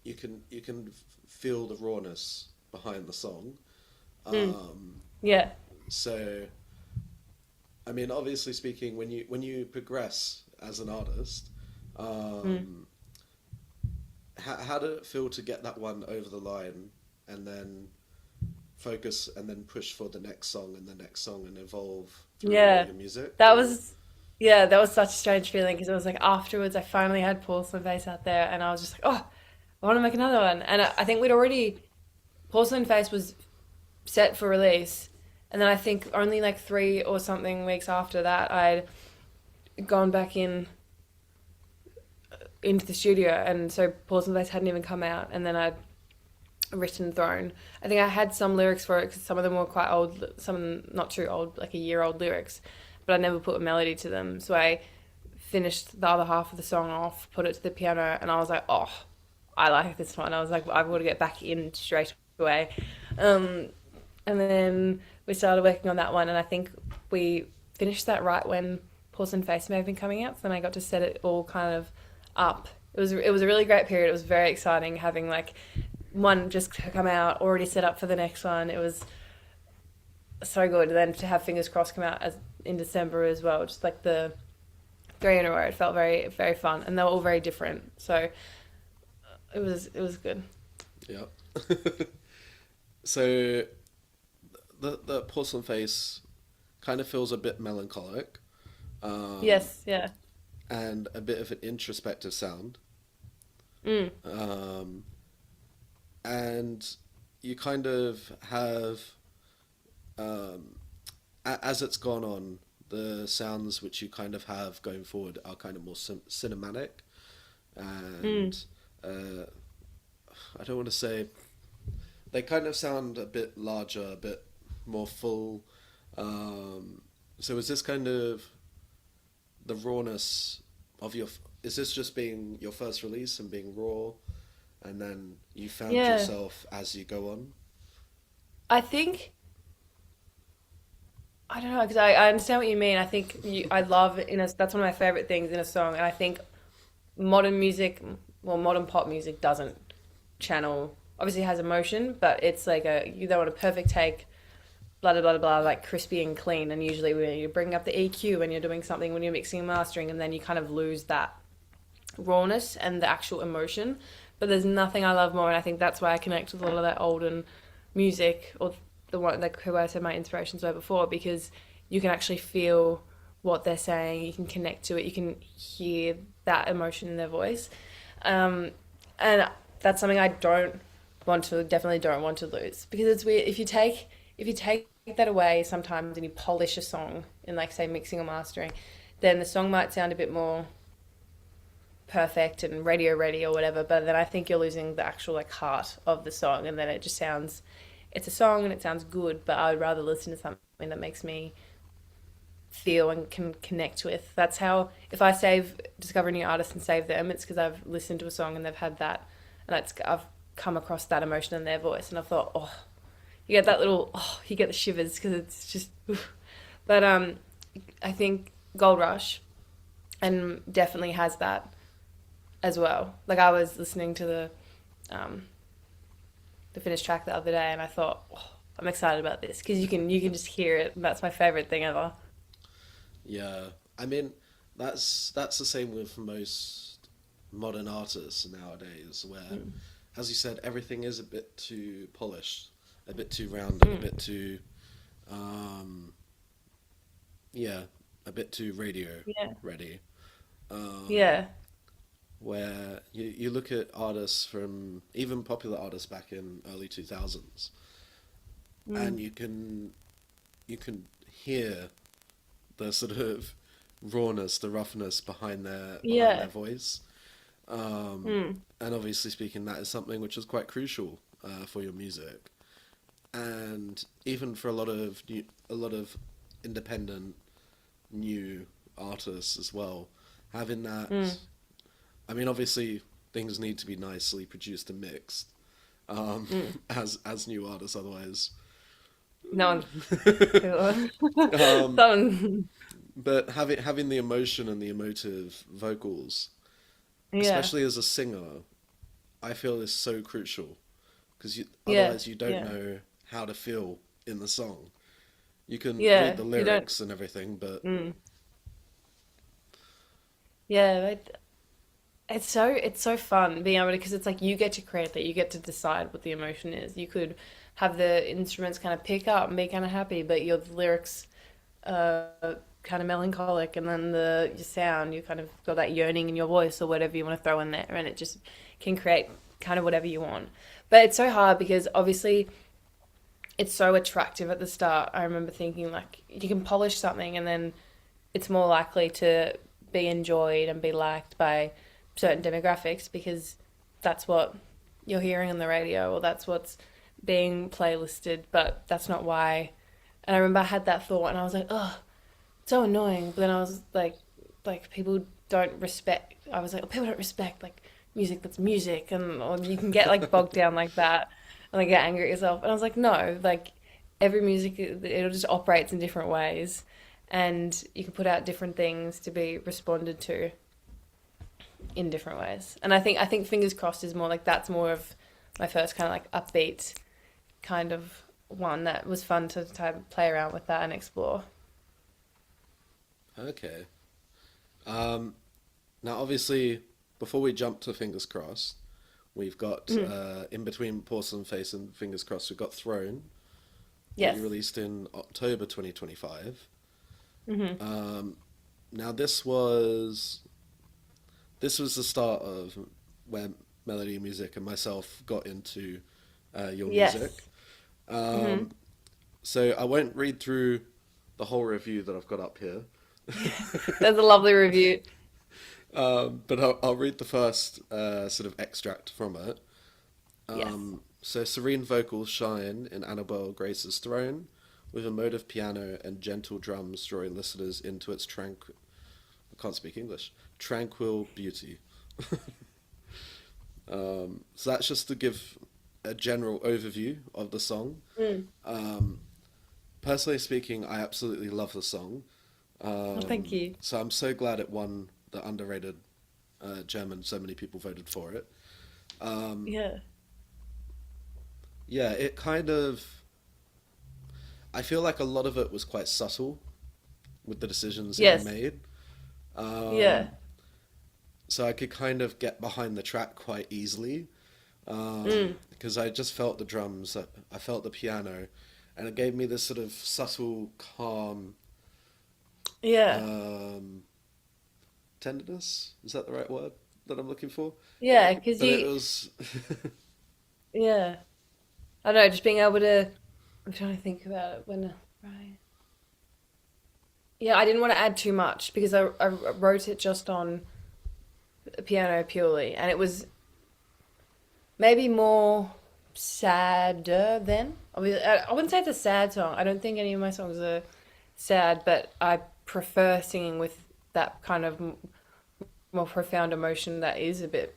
A: you can feel the rawness behind the song. Um,
B: Yeah.
A: so I mean, obviously speaking, when you progress as an artist, um, how did it feel to get that one over the line, and then focus and then push for the next song and the next song and evolve through all
B: Yeah.
A: your music?
B: That
A: Or
B: was yeah, that was such a strange feeling because it was like afterwards I finally had Porcelain Face out there, and I was just like, oh, I want to make another one. And I think we'd already Porcelain Face was set for release, and then I think only like 3 or something weeks after that I'd gone back into the studio, and so Porcelain Face hadn't even come out, and then I'd written Throne. I think I had some lyrics for it because some of them were quite old, some not too old, like a year old lyrics, but I never put a melody to them. So I finished the other half of the song off, put it to the piano, and I was like, oh, I like this one. I was like, I've got to get back in straight away. Um, and then we started working on that one, and I think we finished that right when Porcelain Face may have been coming out. So then I got to set it all kind of up. It was a really great period. It was very exciting having like one just come out already set up for the next one. It was so good. And then to have Fingers Crossed come out as in December as well, just like the 3 in a row. It felt very very fun, and they were all very different. So it was good.
A: yeah. So the Porcelain Face kind of feels a bit melancholic, um,
B: Yes, yeah.
A: and a bit of an introspective sound.
B: Mm.
A: Um, and you kind of have, um, as it's gone on, the sounds which you kind of have going forward are kind of more cinematic,
B: Mm.
A: and uh, I don't want to say they kind of sound a bit larger, a bit more full. Um, so is this kind of the rawness of your? Is this just being your first release and being raw, and then you found
B: Yeah.
A: yourself as you go on?
B: I think I don't know because I understand what you mean. I think I love that's one of my favorite things in a song, and I think modern music, well, modern pop music doesn't channel. Obviously, it has emotion, but it's like you don't want a perfect take, blah blah blah blah, like crispy and clean. And usually, when you bring up the EQ when you're doing something, when you're mixing and mastering, and then you kind of lose that rawness and the actual emotion. But there's nothing I love more, and I think that's why I connect with a lot of that olden music, or the one like who I said my inspirations were before, because you can actually feel what they're saying, you can connect to it, you can hear that emotion in their voice, um, and that's something I definitely don't want to lose, because it's weird if you take that away sometimes and you polish a song in like say mixing or mastering, then the song might sound a bit more perfect and radio ready or whatever, but then I think you're losing the actual like heart of the song, and then it just sounds, it's a song and it sounds good, but I would rather listen to something that makes me feel and can connect with. That's how, if I discover a new artist and save them, it's because I've listened to a song and they've had that, and I've come across that emotion in their voice, and I thought, oh, you get that little, oh, you get the shivers because it's just, oof. But I think Gold Rush, and definitely has that as well. Like I was listening to the finished track the other day, and I thought, oh, I'm excited about this because you can just hear it. And that's my favorite thing ever.
A: Yeah, I mean, that's the same with most modern artists nowadays, where, as you said, everything is a bit too polished, a bit too rounded, a bit too, um, yeah, a bit too radio
B: Yeah.
A: ready. Um,
B: Yeah.
A: where you look at artists from even popular artists back in early 2000s, and
B: Mm.
A: you can hear the sort of rawness, the roughness behind their
B: Yeah.
A: voice. Um,
B: Mm.
A: and obviously speaking, that is something which is quite crucial for your music, and even for a lot of independent new artists as well, having that.
B: Mm.
A: I mean, obviously things need to be nicely produced and mixed, um,
B: Mm.
A: as new artists. Otherwise,
B: No one.
A: um,
B: Someone.
A: but having the emotion and the emotive vocals,
B: Yeah.
A: especially as a singer, I feel is so crucial because
B: Yeah.
A: otherwise you don't
B: Yeah.
A: know how to feel in the song. You can read
B: Yeah.
A: the
B: You don't.
A: lyrics and everything, but
B: Mm. Yeah. It's so fun being able to, because it's like you get to create that. You get to decide what the emotion is. You could have the instruments kind of pick up and be kind of happy, but your lyrics kind of melancholic, and then your sound, you kind of got that yearning in your voice or whatever you want to throw in there, and it just can create kind of whatever you want. But it's so hard because obviously it's so attractive at the start. I remember thinking like you can polish something and then it's more likely to be enjoyed and be liked by certain demographics because that's what you're hearing on the radio or that's what's being playlisted, but that's not why. And I remember I had that thought and I was like, oh, so annoying. But then I was like people don't respect. I was like, oh, people don't respect like music that's music, and or you can get like bogged down like that, and like get angry at yourself. And I was like, no, like every music it'll just operates in different ways, and you can put out different things to be responded to in different ways. And I think Fingers Crossed is more like that's more of my first kind of like upbeat kind of one that was fun to play around with that and explore.
A: okay. Um, Now, obviously, before we jump to Fingers Crossed, we've got
B: Mhm.
A: in between Porcelain Face and Fingers Crossed, we've got Throne that you
B: Yes.
A: released in October 2025.
B: Hmm.
A: Um, Now, this was the start of where Melody Music and myself got into your music.
B: Yes. Hmm.
A: Um, so I won't read through the whole review that I've got up here,
B: There's a lovely review.
A: but I'll read the first sort of extract from it.
B: Yes.
A: So serene vocals shine in Annabelle Grace's Throne, with emotive piano and gentle drums drawing listeners into its I can't speak English, tranquil beauty. So that's just to give a general overview of the song.
B: Mm.
A: Um, Personally speaking, I absolutely love the song.
B: Well, thank you.
A: So I'm so glad it won the underrated German. So many people voted for it. Um,
B: Yeah.
A: yeah, it kind of. I feel like a lot of it was quite subtle with the decisions that you
B: Yes.
A: made.
B: Yeah.
A: Um, so I could kind of get behind the track quite easily
B: Mm.
A: because I just felt the drums, I felt the piano, and it gave me this sort of subtle, calm
B: Yeah.
A: um, tenderness. Is that the right word that I'm looking for?
B: Yeah. Because
A: But it
B: you.
A: was
B: Yeah. I don't know. Just being able to. I'm trying to think about it when. Right. Yeah. I didn't want to add too much because I wrote it just on piano purely, and it was maybe more sadder then. I wouldn't say it's a sad song. I don't think any of my songs are sad, but I prefer singing with that kind of more profound emotion that is a bit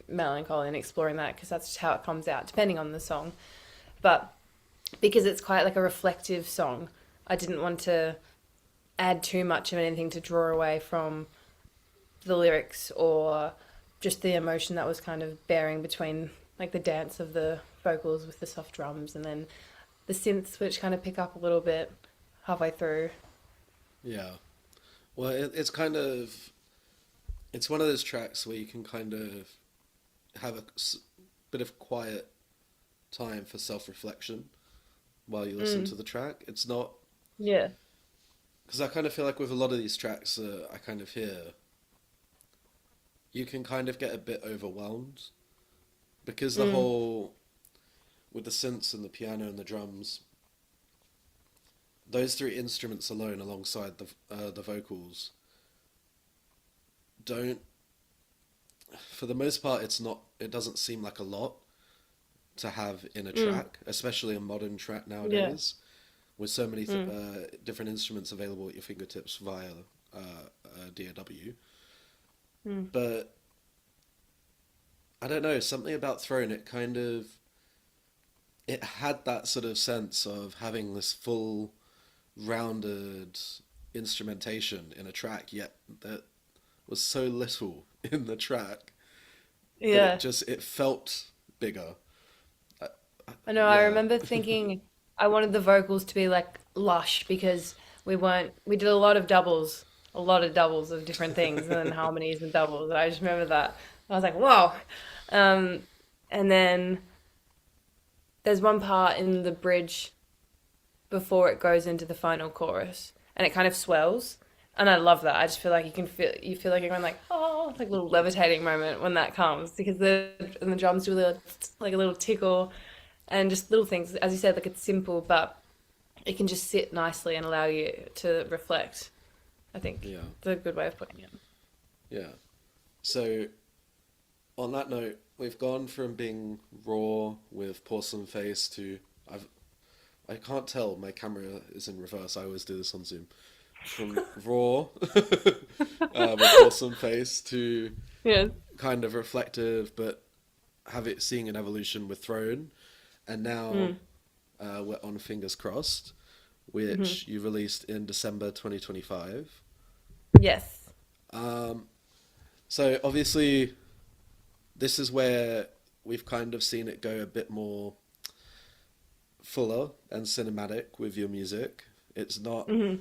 B: melancholy and exploring that because that's just how it comes out, depending on the song. But because it's quite like a reflective song, I didn't want to add too much of anything to draw away from the lyrics or just the emotion that was kind of bearing between like the dance of the vocals with the soft drums and then the synths which kind of pick up a little bit halfway through.
A: Yeah. Well, it's kind of it's one of those tracks where you can kind of have a bit of quiet time for self-reflection while you listen
B: Mm.
A: to the track. It's not
B: Yeah.
A: because I kind of feel like with a lot of these tracks I kind of hear, you can kind of get a bit overwhelmed because the
B: Mm.
A: whole with the synths and the piano and the drums, those three instruments alone, alongside the vocals, don't. For the most part, it's not. It doesn't seem like a lot to have in a
B: Mm.
A: track, especially a modern track
B: Yeah.
A: nowadays, with so many
B: Mm.
A: different instruments available at your fingertips via DAW.
B: Mm.
A: But I don't know, something about Throne. It kind of it had that sort of sense of having this full, rounded instrumentation in a track, yet that was so little in the track that
B: Yeah.
A: it felt bigger. Uh,
B: I know, I
A: yeah,
B: remember thinking I wanted the vocals to be like lush because we did a lot of doubles of different things and then harmonies and doubles. And I just remember that. I was like, whoa. Um, and then there's one part in the bridge before it goes into the final chorus and it kind of swells. And I love that. I just feel like you feel like you're going like, oh, it's like a little levitating moment when that comes because and the drums do a little, like a little tickle and just little things. As you said, like it's simple, but it can just sit nicely and allow you to reflect. I think
A: yeah,
B: it's a good way of putting it.
A: yeah. So on that note, we've gone from being raw with porcelain face to I can't tell. My camera is in reverse. I always do this on Zoom. From raw with porcelain face to
B: Yeah.
A: kind of reflective, but have it seeing an evolution with Throne, and now
B: Mm.
A: we're on Fingers Crossed,
B: Hmm.
A: which you released in December 2025.
B: Yes.
A: Um, so obviously, this is where we've kind of seen it go a bit more fuller and cinematic with your music. It's not.
B: Hmm.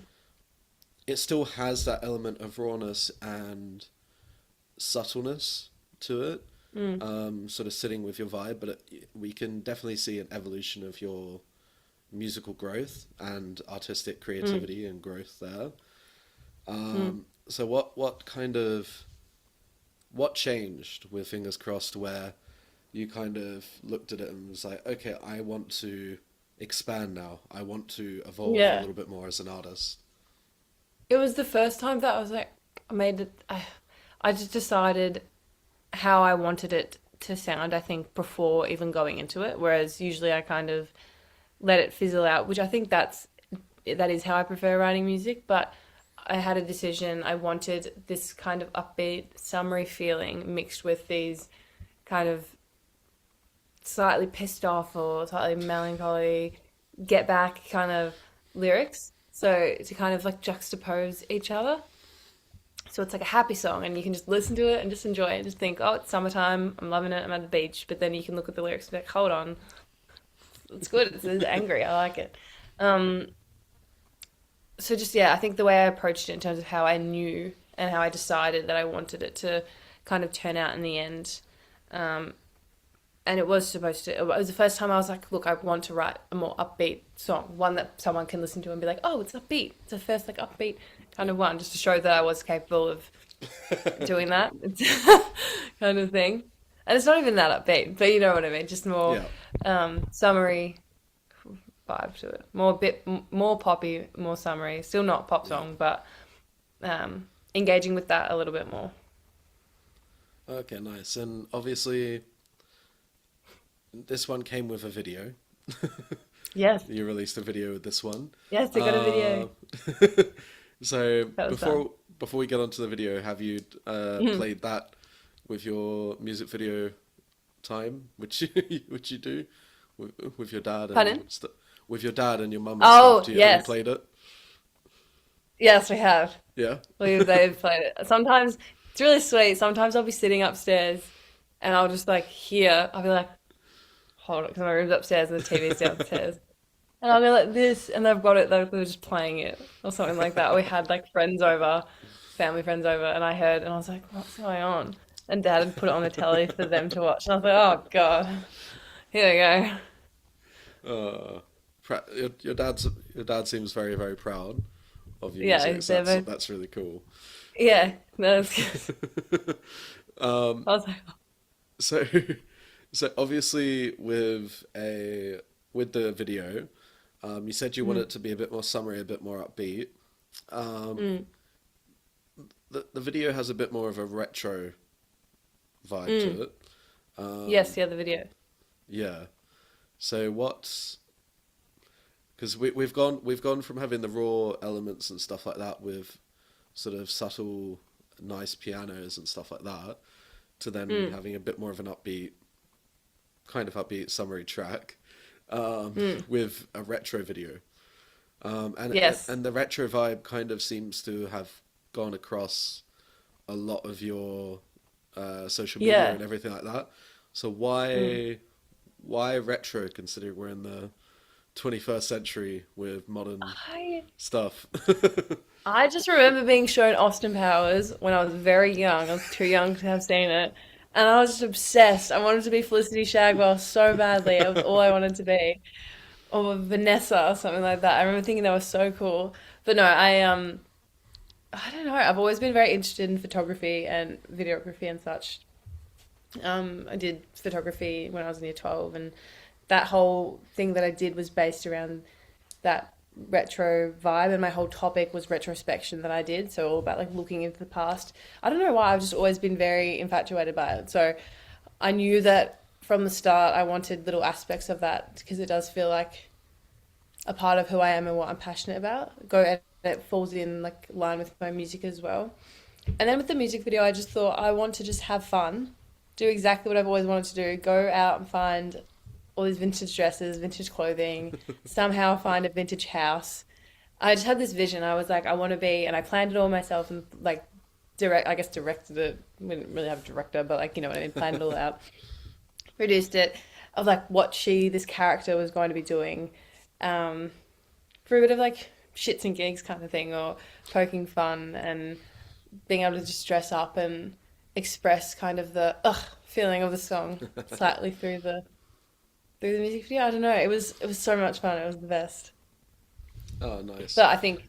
A: It still has that element of rawness and subtleness to it,
B: Mm.
A: sort of sitting with your vibe. But we can definitely see an evolution of your musical growth and artistic
B: Mm.
A: creativity and growth there.
B: Mm.
A: So what kind of what changed with Fingers Crossed where you kind of looked at it and was like, okay, I want to expand now. I want to evolve a
B: Yeah.
A: little bit more as an artist.
B: It was the first time that I was like, I made it. I just decided how I wanted it to sound, I think, before even going into it. Whereas usually I kind of let it fizzle out, which I think that is how I prefer writing music. But I had a decision. I wanted this kind of upbeat, summery feeling mixed with these kind of slightly pissed off or slightly melancholy, get back kind of lyrics. So to kind of like juxtapose each other. So it's like a happy song, and you can just listen to it and just enjoy it and just think, oh, it's summertime, I'm loving it, I'm at the beach. But then you can look at the lyrics and be like, hold on, it's good, it's angry, I like it. Um, so just yeah, I think the way I approached it in terms of how I knew and how I decided that I wanted it to kind of turn out in the end. Um, and it was supposed to. It was the first time I was like, look, I want to write a more upbeat song, one that someone can listen to and be like, oh, it's upbeat. It's the first like upbeat kind of one, just to show that I was capable of doing that kind of thing. And it's not even that upbeat, but you know what I mean. Just more
A: Yeah,
B: summery vibe to it. More poppy, more summery. Still not pop
A: yeah.
B: song, but engaging with that a little bit more.
A: Okay, nice. And obviously, this one came with a video.
B: Yes,
A: You released a video with this one.
B: yes, I got a video.
A: Uh, so
B: That was fun.
A: before we get onto the video, have you played that with your music video time, which which you do with your dad and
B: Pardon?
A: with your dad and your mum and stuff?
B: Oh,
A: Do you have you
B: yes.
A: played it?
B: Yes, we have.
A: Yeah.
B: They've played it. Sometimes it's really sweet. Sometimes I'll be sitting upstairs and I'll just like hear, I'll be like, hold it, because my room's upstairs and the TV's downstairs. And I'll go like this, and they've got it, like, they were just playing it or something like that. We had like friends over, family friends over, and I heard, and I was like, what's going on? And Dad had put it on the telly for them to watch. And I was like, oh God, here we go.
A: Uh, your dad seems very very proud of your
B: Yeah,
A: music. So
B: they're both,
A: that's really cool.
B: yeah, no, it's good.
A: Um,
B: I was like,
A: so so obviously with the video, you said you want
B: mm,
A: it to be a bit more summery, a bit more upbeat. Um,
B: mm,
A: the video has a bit more of a retro vibe
B: mm.
A: to it.
B: Yes,
A: Um,
B: the other video.
A: yeah. So what's because we've gone from having the raw elements and stuff like that with sort of subtle, nice pianos and stuff like that, to then
B: Mm,
A: having a bit more of an upbeat, kind of upbeat summary track,
B: mm.
A: with a retro video.
B: Yes.
A: And the retro vibe kind of seems to have gone across a lot of your social media
B: Yeah.
A: and everything like that. So
B: Mm.
A: why retro considering we're in the 21st century with modern
B: I
A: stuff?
B: I just remember being shown Austin Powers when I was very young. I was too young to have seen it. And I was just obsessed. I wanted to be Felicity Shagwell so badly. It was all I wanted to be. Or Vanessa or something like that. I remember thinking that was so cool. But no, I don't know. I've always been very interested in photography and videography and such. I did photography when I was in year 12, and that whole thing that I did was based around that retro vibe, and my whole topic was retrospection that I did, so all about like looking into the past. I don't know why, I've just always been very infatuated by it. So I knew that from the start I wanted little aspects of that because it does feel like a part of who I am and what I'm passionate about. Go and it falls in like line with my music as well. And then with the music video, I just thought I want to just have fun, do exactly what I've always wanted to do, go out and find all these vintage dresses, vintage clothing, somehow find a vintage house. I just had this vision. I was like, I want to be, and I planned it all myself and like I guess directed it. We didn't really have a director, but like, you know what I mean, planned it all out, produced it of like what this character was going to be doing, um, for a bit of like shits and gigs kind of thing, or poking fun and being able to just dress up and express kind of the feeling of the song slightly through the music video. I don't know. It was so much fun. It was the best.
A: Oh, nice.
B: But I think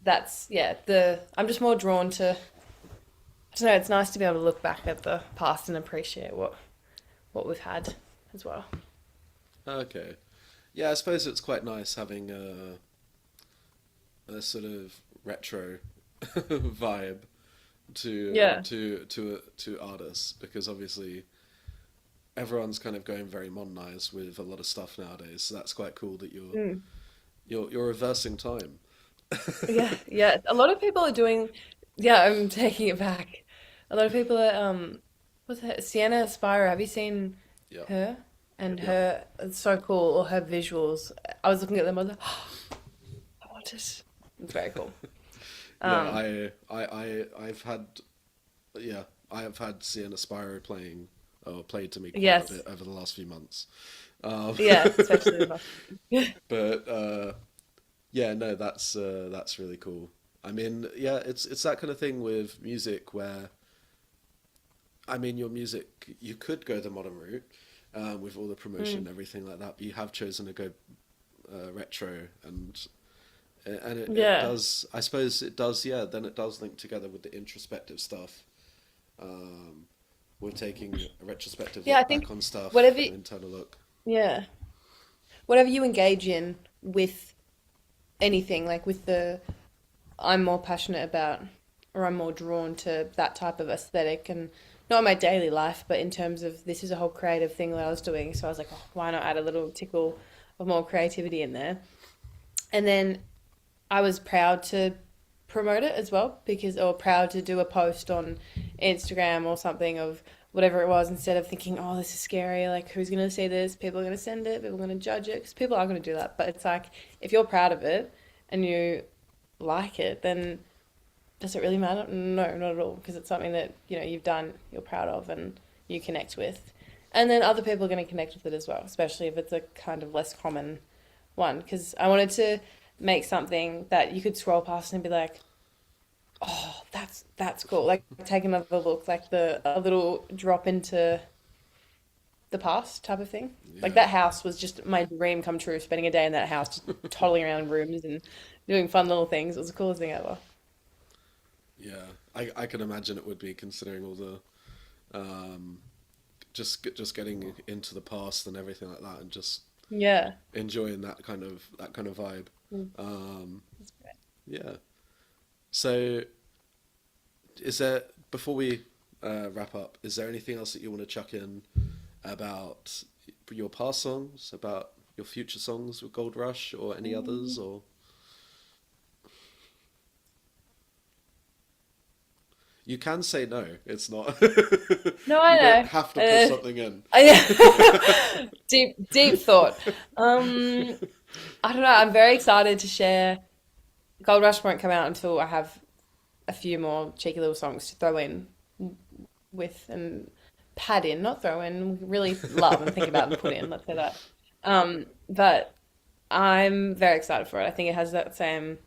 B: that's yeah. The I'm just more drawn to. I don't know. It's nice to be able to look back at the past and appreciate what we've had as well.
A: Okay. Yeah, I suppose it's quite nice having a sort of retro vibe
B: Yeah.
A: to artists because obviously everyone's kind of going very modernized with a lot of stuff nowadays. So that's quite cool that
B: Mm.
A: you're reversing time.
B: Yeah. Yeah. A lot of people are doing. Yeah, I'm taking it back. A lot of people are. What's her? Sienna Spira. Have you seen
A: Yeah,
B: her? And
A: yeah,
B: her, it's so cool. Or her visuals. I was looking at them. I was like, I want it. It's very cool.
A: yeah.
B: Um,
A: I've had yeah I have had Sienna Spiro playing or played to me quite a
B: yes.
A: bit over the last few months. Um,
B: Yeah. Especially the
A: but yeah, no, that's really cool. I mean, yeah, it's that kind of thing with music where I mean, your music you could go the modern route with all the promotion and
B: Mm.
A: everything like that, but you have chosen to go retro and it
B: Yeah.
A: does. I suppose it does. Yeah, then it does link together with the introspective stuff. Um, we're taking a retrospective
B: Yeah, I
A: look
B: think
A: back on stuff,
B: whatever,
A: an internal look.
B: yeah, whatever you engage in with anything, like with I'm more passionate about, or I'm more drawn to that type of aesthetic and not in my daily life, but in terms of this is a whole creative thing that I was doing. So I was like, oh, why not add a little tickle of more creativity in there? And then I was proud to promote it as well because, or proud to do a post on Instagram or something of whatever it was instead of thinking, oh, this is scary. Like, who's going to see this? People are going to send it. People are going to judge it because people are going to do that. But it's like, if you're proud of it and you like it, then does it really matter? No, not at all. Because it's something that, you know, you've done, you're proud of, and you connect with. And then other people are going to connect with it as well, especially if it's a kind of less common one. Because I wanted to make something that you could scroll past and be like, oh, that's cool. Like take another look, like a little drop into the past type of thing. Like
A: Yeah,
B: that house was just my dream come true, spending a day in that house, just toddling around rooms and doing fun little things. It was the coolest thing ever.
A: yeah. I can imagine it would be considering all the um, just getting into the past and everything like that, and just
B: Yeah.
A: enjoying that kind of vibe.
B: Mm.
A: Um, yeah. So, is there before we wrap up? Is there anything else that you want to chuck in about your past songs, about your future songs with Gold Rush, or any others? Or you can say no. It's not.
B: No,
A: You
B: I
A: don't
B: know.
A: have to put something in.
B: Deep thought. Um, I don't know. I'm very excited to share. Gold Rush won't come out until I have a few more cheeky little songs to throw in with and pad in, not throw in, really love and think about and put in, let's say that. But I'm very excited for it. I think it has that same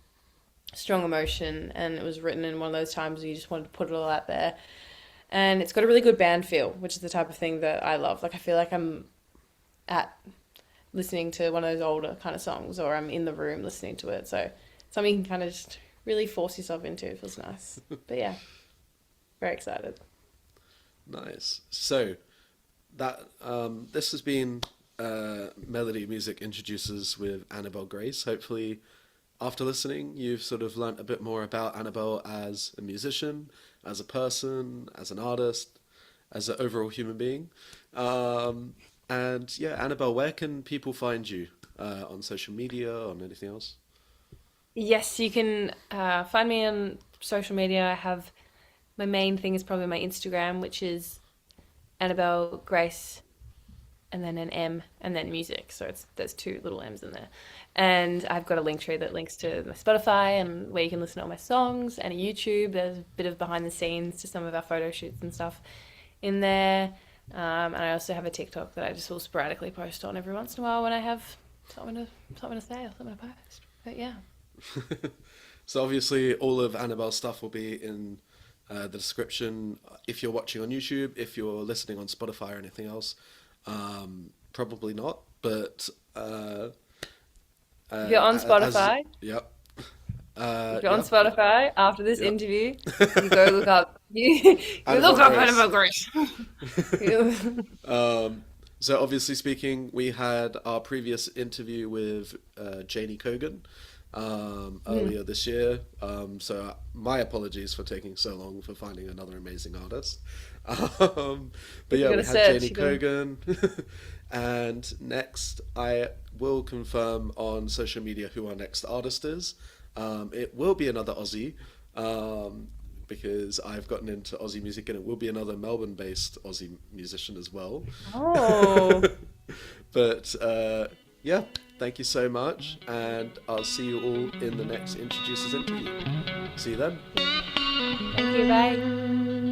B: strong emotion and it was written in one of those times where you just wanted to put it all out there. And it's got a really good band feel, which is the type of thing that I love. Like I feel like I'm at listening to one of those older kind of songs or I'm in the room listening to it. So something you can kind of just really force yourself into. It feels nice. But yeah, very excited.
A: Nice. So that this has been Melody Music Introducers with Annabelle Grace. Hopefully, after listening, you've sort of learnt a bit more about Annabelle as a musician, as a person, as an artist, as an overall human being. And yeah, Annabelle, where can people find you on social media, on anything else?
B: Yes, you can find me on social media. I have my main thing is probably my Instagram, which is Annabelle Grace and then an M and then music. So it's there's two little M's in there. And I've got a link tree that links to my Spotify and where you can listen to all my songs and a YouTube. There's a bit of behind the scenes to some of our photo shoots and stuff in there. And I also have a TikTok that I just will sporadically post on every once in a while when I have something to say or something to post. But yeah.
A: So obviously, all of Annabelle's stuff will be in the description. If you're watching on YouTube, if you're listening on Spotify or anything else, probably not. But
B: If you're on
A: as
B: Spotify,
A: yep,
B: if you're on
A: yep,
B: Spotify after this
A: yep.
B: interview, you go look up you look
A: Annabelle
B: up
A: Grace.
B: Annabelle Grace.
A: So obviously speaking, we had our previous interview with Janie Cogan earlier this year. So my apologies for taking so long for finding another amazing artist. But
B: You
A: yeah, we
B: gotta
A: had
B: search.
A: Janie Cogan. And next, I will confirm on social media who our next artist is. It will be another Aussie. Because I've gotten into Aussie music and it will be another Melbourne-based Aussie musician as well.
B: Oh,
A: But yeah, thank you so much, and I'll see you all in the next Introducers interview. See you then.
B: thank you. Bye.